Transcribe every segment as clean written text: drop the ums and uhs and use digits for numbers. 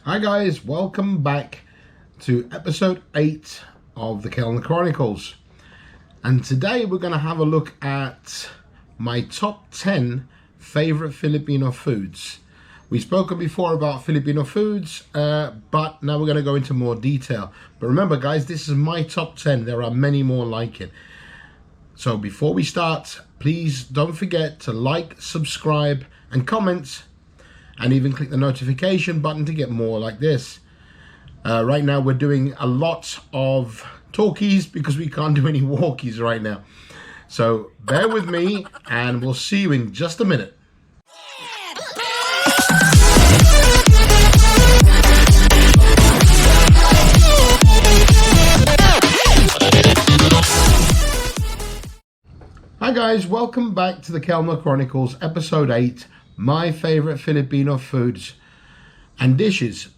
Hi guys, welcome back to episode 8 of the Kelner Chronicles. And today we're going to have a look at my top 10 favorite Filipino foods. We've spoken before about Filipino foods, but now we're going to go into more detail. But remember guys, this is my top 10. There are many more like it. So before we start, please don't forget to like, subscribe and comment, and even click the notification button to get more like this. Right now we're doing a lot of talkies because we can't do any walkies right now. So bear with me and we'll see you in just a minute. Hi guys, welcome back to the Kelner Chronicles, episode 8. My favorite Filipino foods and dishes.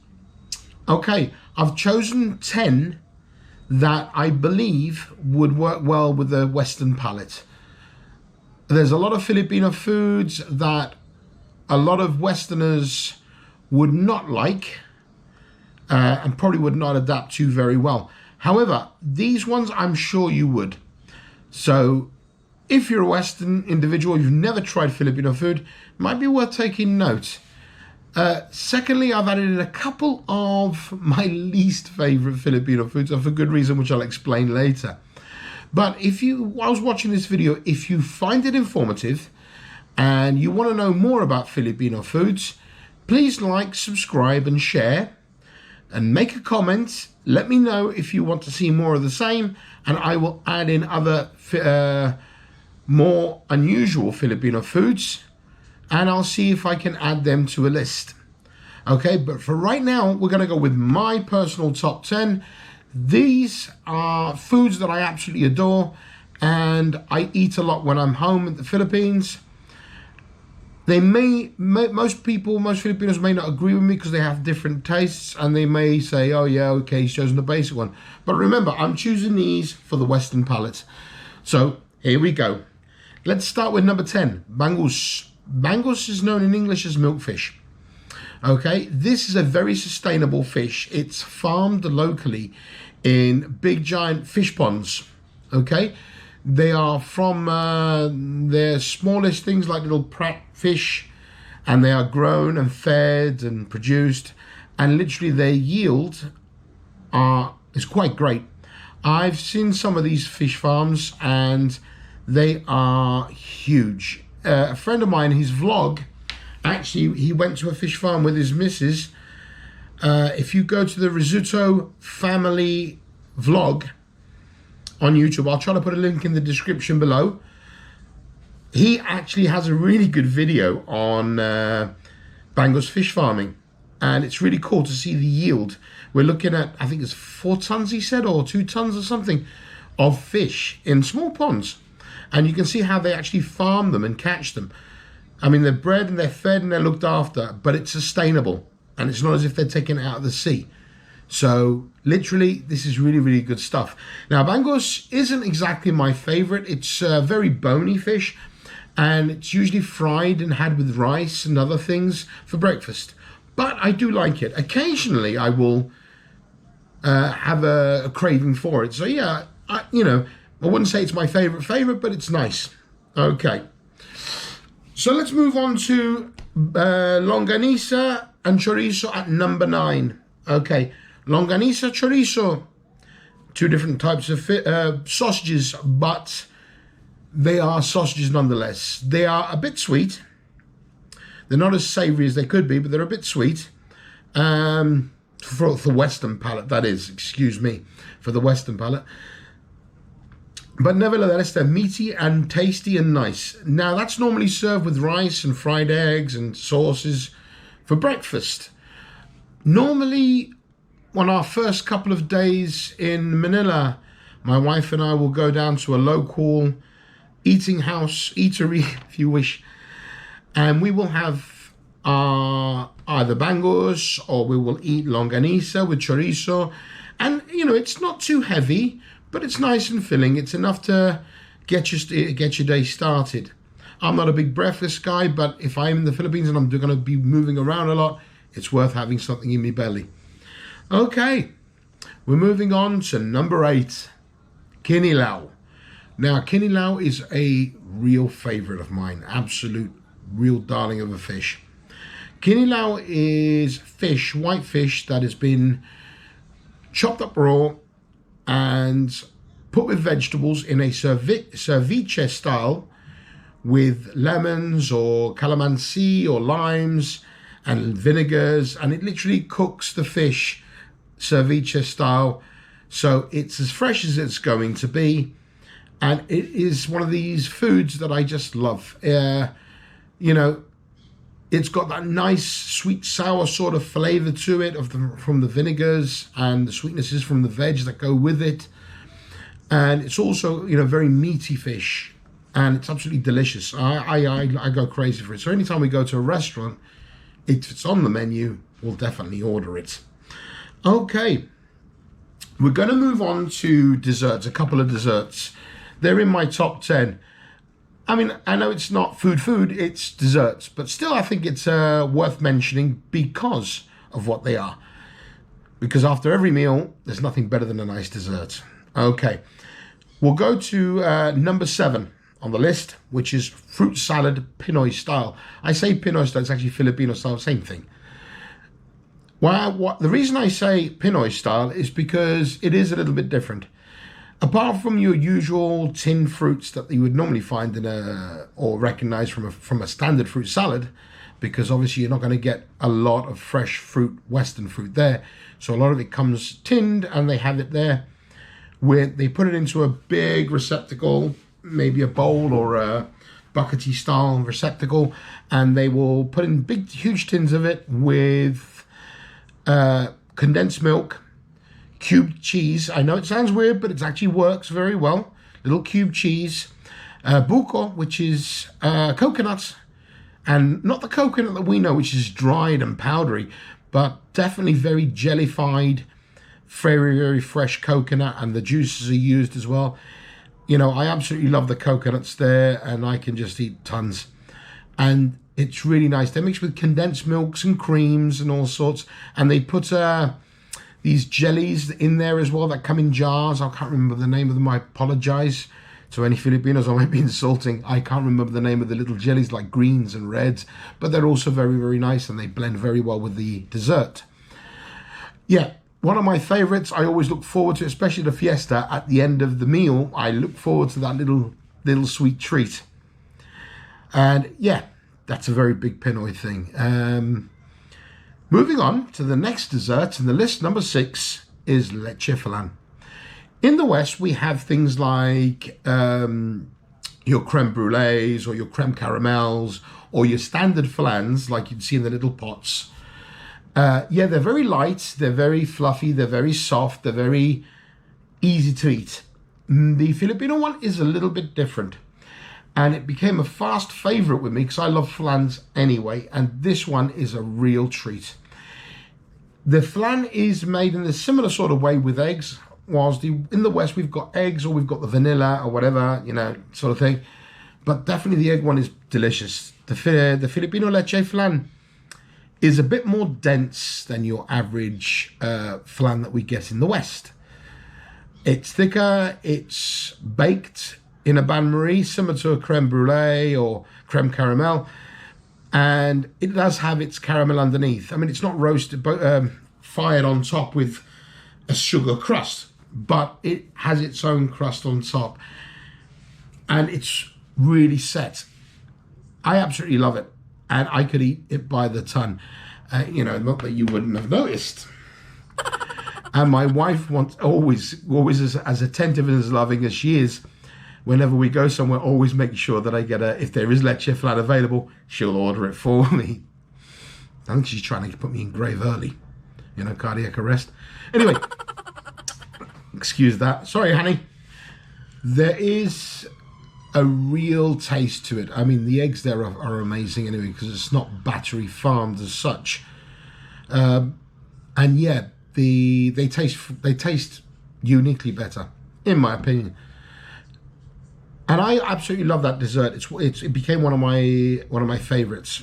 Okay, I've chosen 10 that I believe would work well with the Western palate. There's a lot of Filipino foods that a lot of Westerners would not like and probably would not adapt to very well. However, these ones I'm sure you would. So if you're a Western individual, you've never tried Filipino food, it might be worth taking note. Secondly, I've added in a couple of my least favorite Filipino foods, and for good reason, which I'll explain later. But while I was watching this video, if you find it informative and you want to know more about Filipino foods, please like, subscribe and share and make a comment. Let me know if you want to see more of the same, and I will add in other more unusual Filipino foods, and I'll see if I can add them to a list. Okay, but for right now, we're going to go with my personal top 10. These are foods that I absolutely adore, and I eat a lot when I'm home in the Philippines. Most Filipinos may not agree with me because they have different tastes, and they may say, oh yeah, okay, he's chosen the basic one. But remember, I'm choosing these for the Western palate. So here we go. Let's start with number 10, bangus. Bangus is known in English as milkfish. Okay, this is a very sustainable fish. It's farmed locally in big giant fish ponds. Okay, they are from their smallest things like little prat fish, and they are grown and fed and produced, and literally their yield is quite great. I've seen some of these fish farms and they are huge. A friend of mine, his vlog, actually, he went to a fish farm with his missus. If you go to the Risotto family vlog on YouTube, I'll try to put a link in the description below. He actually has a really good video on Bangus fish farming, and it's really cool to see the yield. We're looking at, I think it's 4 tons, he said, or 2 tons or something, of fish in small ponds. And you can see how they actually farm them and catch them. I mean, they're bred and they're fed and they're looked after, but it's sustainable. And it's not as if they're taken it out of the sea. So literally, this is really, really good stuff. Now, bangus isn't exactly my favorite. It's a very bony fish, and it's usually fried and had with rice and other things for breakfast. But I do like it. Occasionally, I will have a craving for it. So yeah, I wouldn't say it's my favorite, but it's nice. Okay. So let's move on to longanisa and chorizo at number 9. Okay. Longanisa, chorizo. 2 different types of sausages, but they are sausages nonetheless. They are a bit sweet. They're not as savory as they could be, but they're a bit sweet. For the Western palate, that is. Excuse me. For the Western palate. But nevertheless, they're meaty and tasty and nice. Now, that's normally served with rice and fried eggs and sauces for breakfast. Normally, on our first couple of days in Manila, my wife and I will go down to a local eatery, if you wish, and we will have either bangus or we will eat longanisa with chorizo. And, it's not too heavy, but it's nice and filling. It's enough to get your day started. I'm not a big breakfast guy, but if I'm in the Philippines and I'm going to be moving around a lot, It's worth having something in my belly. Okay, we're moving on to number 8, kinilaw. Now, kinilaw is a real favorite of mine, absolute real darling of a fish. Kinilaw is fish, white fish that has been chopped up raw and put with vegetables in a ceviche style with lemons or calamansi or limes and vinegars, and it literally cooks the fish ceviche style, so it's as fresh as it's going to be, and it is one of these foods that I just love. You know, it's got that nice sweet sour sort of flavor to it from the vinegars and the sweetnesses from the veg that go with it, and it's also, you know, very meaty fish, and it's absolutely delicious. I go crazy for it. So anytime we go to a restaurant, if it's on the menu, we'll definitely order it. Okay, we're going to move on to desserts, a couple of desserts. They're in my top 10. I mean, I know it's not food, it's desserts, but still I think it's worth mentioning because of what they are. Because after every meal, there's nothing better than a nice dessert. Okay, we'll go to number 7 on the list, which is fruit salad Pinoy style. I say Pinoy style, it's actually Filipino style, same thing. Well, the reason I say Pinoy style is because it is a little bit different. Apart from your usual tinned fruits that you would normally find in or recognize from a standard fruit salad, because obviously you're not going to get a lot of fresh fruit, Western fruit there. So a lot of it comes tinned and they have it there, where they put it into a big receptacle, maybe a bowl or a buckety style receptacle, and they will put in big, huge tins of it with condensed milk, cubed cheese. I know it sounds weird, but it actually works very well. Little cubed cheese, buko, which is coconut, and not the coconut that we know, which is dried and powdery, but definitely very jellified, very, very fresh coconut, and the juices are used as well. You know, I absolutely love the coconuts there, and I can just eat tons. And it's really nice. They mix with condensed milks and creams and all sorts, and they put these jellies in there as well that come in jars. I can't remember the name of them. I apologize to any Filipinos. I might be insulting. I can't remember the name of the little jellies, like greens and reds, but they're also very, very nice, and they blend very well with the dessert. Yeah, one of my favorites. I always look forward to, especially the fiesta at the end of the meal. I look forward to that little sweet treat. And yeah, that's a very big Pinoy thing. Moving on to the next dessert in the list, number 6 is leche flan. In the West, we have things like your creme brulees or your creme caramels or your standard flans, like you'd see in the little pots. Yeah, they're very light, they're very fluffy, they're very soft, they're very easy to eat. The Filipino one is a little bit different, and it became a fast favorite with me because I love flans anyway, and this one is a real treat. The flan is made in a similar sort of way with eggs, whilst in the West we've got eggs or we've got the vanilla or whatever, you know, sort of thing. But definitely the egg one is delicious. The Filipino leche flan is a bit more dense than your average flan that we get in the West. It's thicker, it's baked in a bain-marie, similar to a creme brulee or creme caramel, and it does have its caramel underneath. I mean, it's not roasted, but fired on top with a sugar crust, but it has its own crust on top, and it's really set. I absolutely love it, and I could eat it by the ton. You know, not that you wouldn't have noticed. And my wife always as attentive and as loving as she is, whenever we go somewhere, always make sure that I get if there is leche flan available, she'll order it for me. I think she's trying to put me in grave early, you know, cardiac arrest. Anyway, excuse that. Sorry, honey. There is a real taste to it. I mean, the eggs there are amazing anyway, because it's not battery farmed as such. And yeah, they taste uniquely better, in my opinion. And I absolutely love that dessert. It became one of my favorites.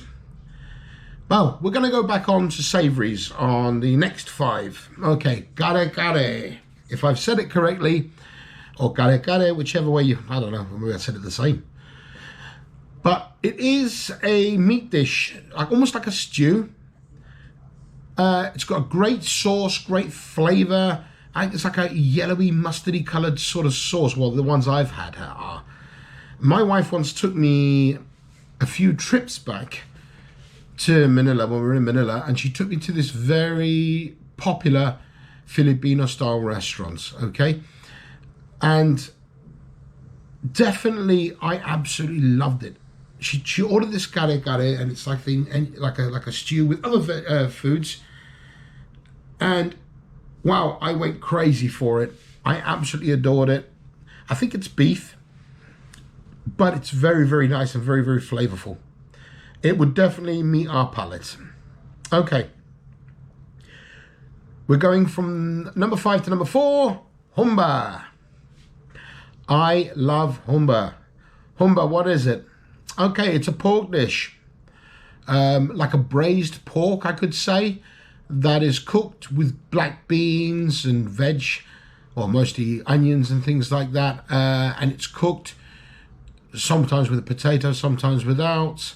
Well, we're going to go back on to savories on the next 5. Okay, kare kare. If I've said it correctly, or kare kare, whichever way you, I don't know, maybe I said it the same. But it is a meat dish, like almost like a stew. It's got a great sauce, great flavor. I think it's like a yellowy, mustardy colored sort of sauce. Well, the ones I've had are. My wife once took me a few trips back to Manila when we were in Manila, and she took me to this very popular Filipino style restaurants, okay? And definitely I absolutely loved it. She ordered this kare kare, and it's like like a stew with other foods. And wow, I went crazy for it. I absolutely adored it. I think it's beef, but it's very, very nice and very, very flavorful. It would definitely meet our palate. Okay. We're going from number 5 to number 4. Humber. I love Humber. Humber, what is it? Okay, it's a pork dish. Like a braised pork, I could say, that is cooked with black beans and veg, or mostly onions and things like that. And it's cooked sometimes with a potato, sometimes without.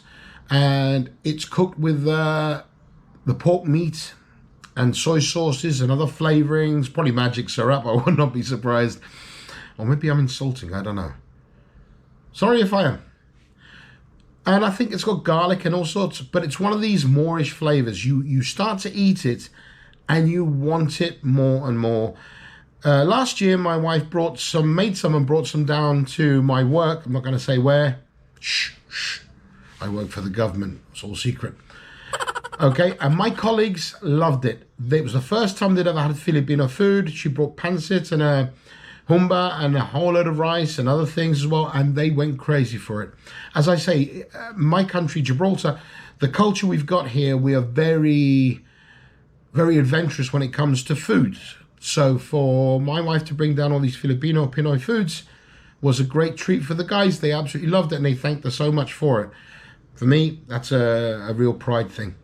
And it's cooked with the pork meat and soy sauces and other flavorings, probably magic syrup, I would not be surprised. Or maybe I'm insulting, I don't know. Sorry if I am. And I think it's got garlic and all sorts, but it's one of these Moorish flavors. You start to eat it and you want it more and more. Last year, my wife made some and brought some down to my work. I'm not going to say where. Shh. I work for the government. It's all secret. Okay, and my colleagues loved it. It was the first time they'd ever had Filipino food. She brought Pansit and a Humber and a whole load of rice and other things as well, and they went crazy for it. As I say, my country, Gibraltar, the culture we've got here, we are very, very adventurous when it comes to food. So for my wife to bring down all these Filipino Pinoy foods was a great treat for the guys. They absolutely loved it, and they thanked us so much for it. For me, that's a real pride thing.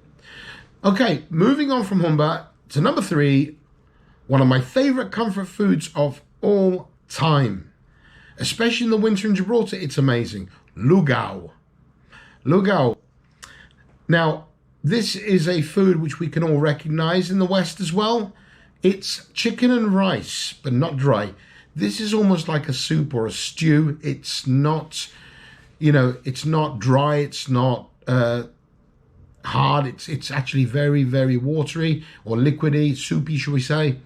Okay, moving on from Humber to number 3, one of my favorite comfort foods of all time. Especially in the winter in Gibraltar, it's amazing. Lugao. Lugao. Now, this is a food which we can all recognize in the West as well. It's chicken and rice, but not dry. This is almost like a soup or a stew. It's not, it's not dry. It's not hard. It's actually very, very watery or liquidy, soupy, shall we say.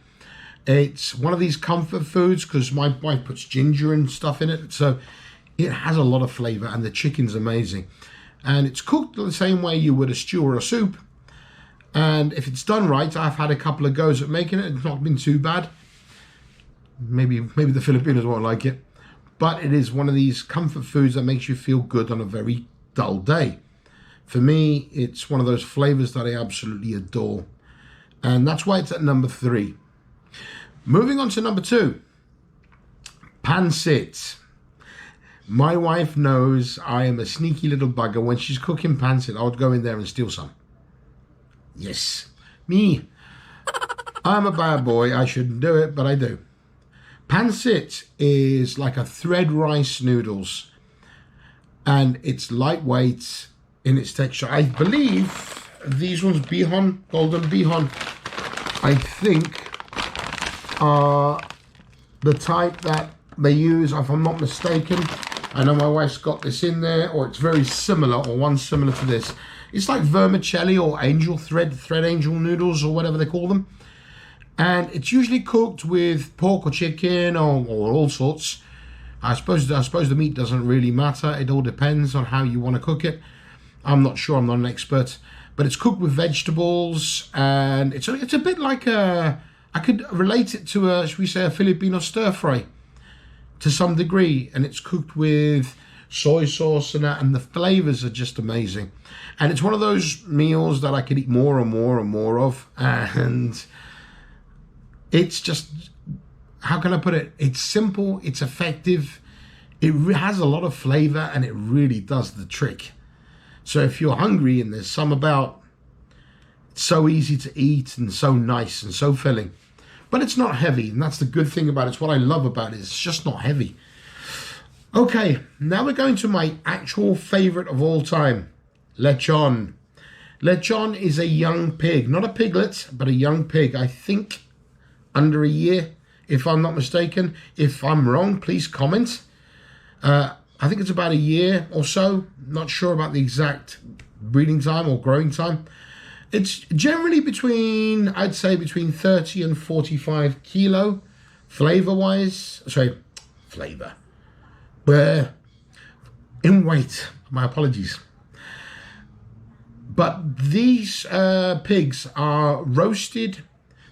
It's one of these comfort foods because my wife puts ginger and stuff in it. So it has a lot of flavor, and the chicken's amazing. And it's cooked the same way you would a stew or a soup. And if it's done right, I've had a couple of goes at making it. It's not been too bad. Maybe the Filipinos won't like it. But it is one of these comfort foods that makes you feel good on a very dull day. For me, it's one of those flavors that I absolutely adore. And that's why it's at number 3. Moving on to number 2. Pansit. My wife knows I am a sneaky little bugger. When she's cooking pansit, I would go in there and steal some. Yes, me. I'm a bad boy. I shouldn't do it, but I do. Pansit is like a thread rice noodles, and it's lightweight in its texture. I believe these ones, bihon, golden bihon, I think are the type that they use, if I'm not mistaken. I know my wife's got this in there, or it's very similar, or one similar to this. It's like vermicelli or angel thread angel noodles, or whatever they call them. And it's usually cooked with pork or chicken or all sorts. I suppose the meat doesn't really matter. It all depends on how you want to cook it. I'm not sure. I'm not an expert. But it's cooked with vegetables, and it's a bit like I could relate it to should we say, a Filipino stir fry to some degree. And it's cooked with soy sauce and that, and the flavors are just amazing. And it's one of those meals that I could eat more and more and more of. And it's just, how can I put it? It's simple, it's effective, it has a lot of flavor, and it really does the trick. So if you're hungry and there's some about, So easy to eat and so nice and so filling. But it's not heavy, and that's the good thing about it. It's what I love about it. It's just not heavy. Okay, now we're going to my actual favorite of all time, Lechon. Lechon is a young pig, not a piglet, but a young pig. I think under a year, if I'm not mistaken. If I'm wrong, please comment. I think it's about a year or so. Not sure about the exact breeding time or growing time. It's generally between, I'd say between 30 and 45 kilo, flavor-wise. Sorry, flavor. In weight. My apologies. But these pigs are roasted.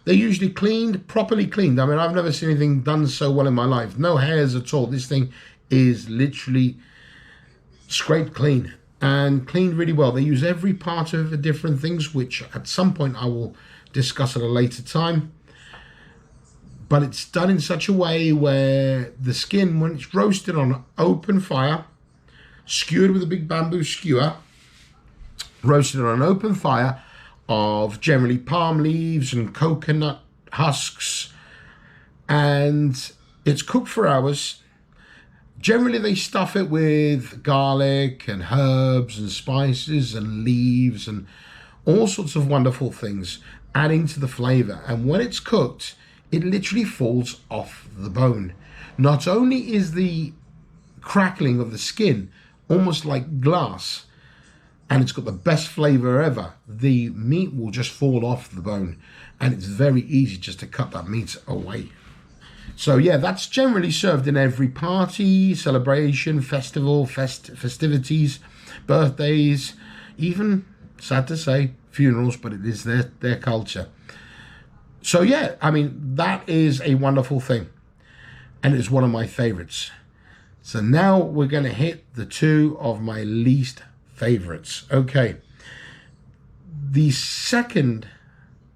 They're usually cleaned, properly cleaned. I mean, I've never seen anything done so well in my life. No hairs at all. This thing is literally scraped clean and cleaned really well. They use every part of the different things, which at some point I will discuss at a later time. But it's done in such a way where the skin, when it's roasted on open fire, skewered with a big bamboo skewer, roasted on an open fire of generally palm leaves and coconut husks, and it's cooked for hours. Generally, they stuff it with garlic and herbs and spices and leaves and all sorts of wonderful things, adding to the flavor. And when it's cooked, it literally falls off the bone. Not only is the crackling of the skin almost like glass, and it's got the best flavor ever, the meat will just fall off the bone, and it's very easy just to cut that meat away. So yeah, that's generally served in every party, celebration, festival, festivities, birthdays, even, sad to say, funerals, but it is their culture. So yeah, I mean, that is a wonderful thing, and it's one of my favorites. So now we're going to hit the two of my least favorites. Okay, the second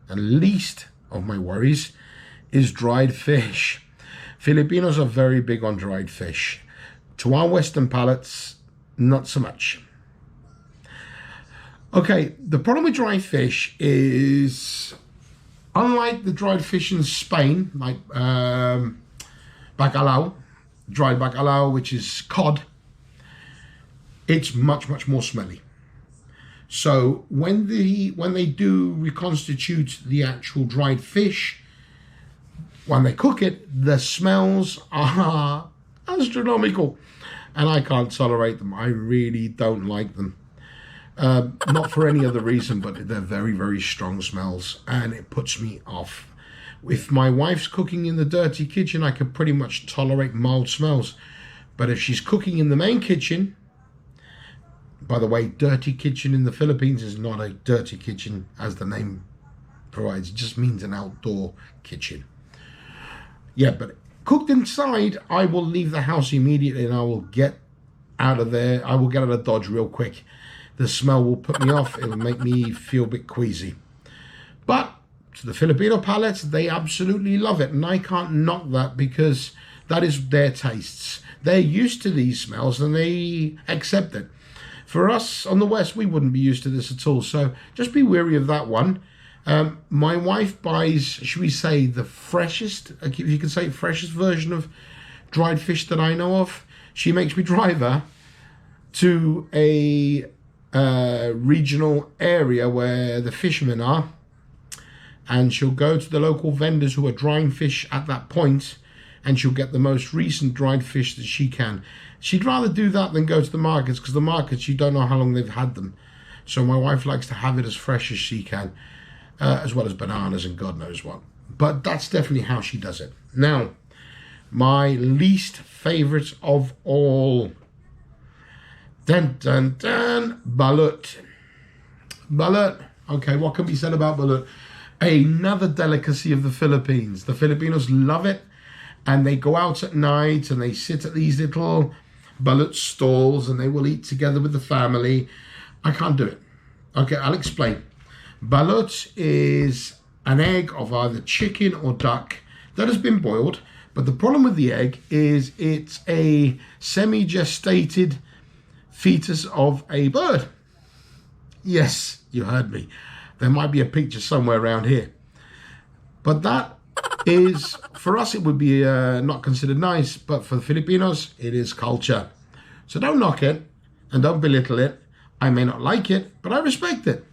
and least of my worries is dried fish. Filipinos are very big on dried fish. To our Western palates, not so much. Okay, the problem with dried fish is, unlike the dried fish in Spain, like bacalao, dried bacalao, which is cod, it's much, much more smelly. So when they do reconstitute the actual dried fish, when they cook it, the smells are astronomical, and I can't tolerate them. I really don't like them. Not for any other reason, but they're very, very strong smells, and it puts me off. If my wife's cooking in the dirty kitchen, I can pretty much tolerate mild smells. But if she's cooking in the main kitchen, by the way, dirty kitchen in the Philippines is not a dirty kitchen as the name provides. It just means an outdoor kitchen. Yeah, but cooked inside, I will leave the house immediately and I will get out of there. I will get out of Dodge real quick. The smell will put me off. It will make me feel a bit queasy. But to the Filipino palates, they absolutely love it. And I can't knock that because that is their tastes. They're used to these smells and they accept it. For us on the West, we wouldn't be used to this at all. So just be wary of that one. My wife buys, should we say, the freshest, if you can say freshest version of dried fish that I know of. She makes me drive her to a regional area where the fishermen are, and she'll go to the local vendors who are drying fish at that point, and she'll get the most recent dried fish that she can. She'd rather do that than go to the markets, because the markets, you don't know how long they've had them. So my wife likes to have it as fresh as she can, as well as bananas and God knows what. But that's definitely how she does it. Now, my least favorite of all. Dun, dun, dun. Balut. Balut. Okay, what can be said about balut? Another delicacy of the Philippines. The Filipinos love it, and they go out at night and they sit at these little balut stalls and they will eat together with the family. I can't do it. Okay, I'll explain. Balut is an egg of either chicken or duck that has been boiled, but the problem with the egg is it's a semi-gestated fetus of a bird. Yes, you heard me. There might be a picture somewhere around here. But that is, for us, it would be not considered nice, but for the Filipinos, it is culture. So don't knock it and don't belittle it. I may not like it, but I respect it.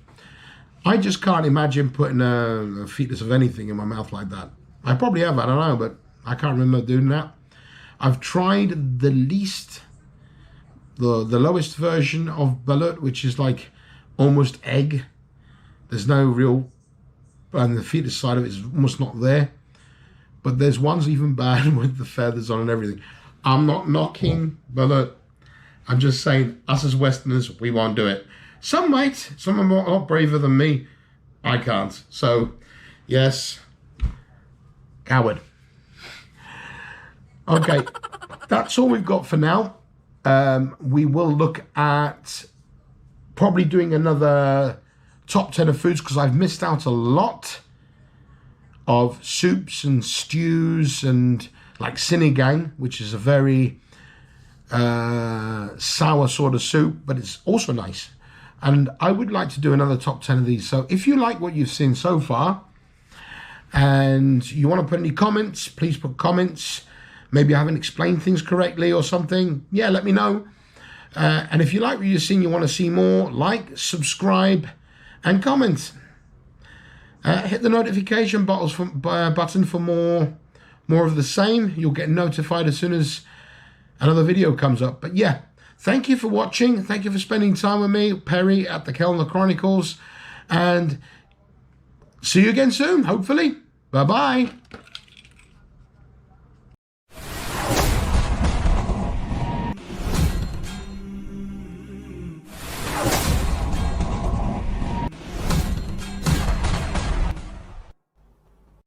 I just can't imagine putting a fetus of anything in my mouth like that. I probably have, I don't know, but I can't remember doing that. I've tried the lowest version of balut, which is like almost egg. There's no real, and the fetus side of it is almost not there. But there's ones even bad with the feathers on and everything. I'm not knocking balut. I'm just saying, us as Westerners, we won't do it. Some might. Some are a lot braver than me. I can't. So, yes, coward. Okay, that's all we've got for now. We will look at probably doing another top 10 of foods because I've missed out a lot of soups and stews and like sinigang, which is a very sour sort of soup, but it's also nice. And I would like to do another top 10 of these. So if you like what you've seen so far and you want to put any comments, please put comments. Maybe I haven't explained things correctly or something. Yeah, let me know. And if you like what you've seen, you want to see more, like, subscribe, and comment. Hit the notification button for more of the same. You'll get notified as soon as another video comes up. But yeah, thank you for watching. Thank you for spending time with me, Perry, at the Kellner Chronicles. And see you again soon, hopefully. Bye-bye.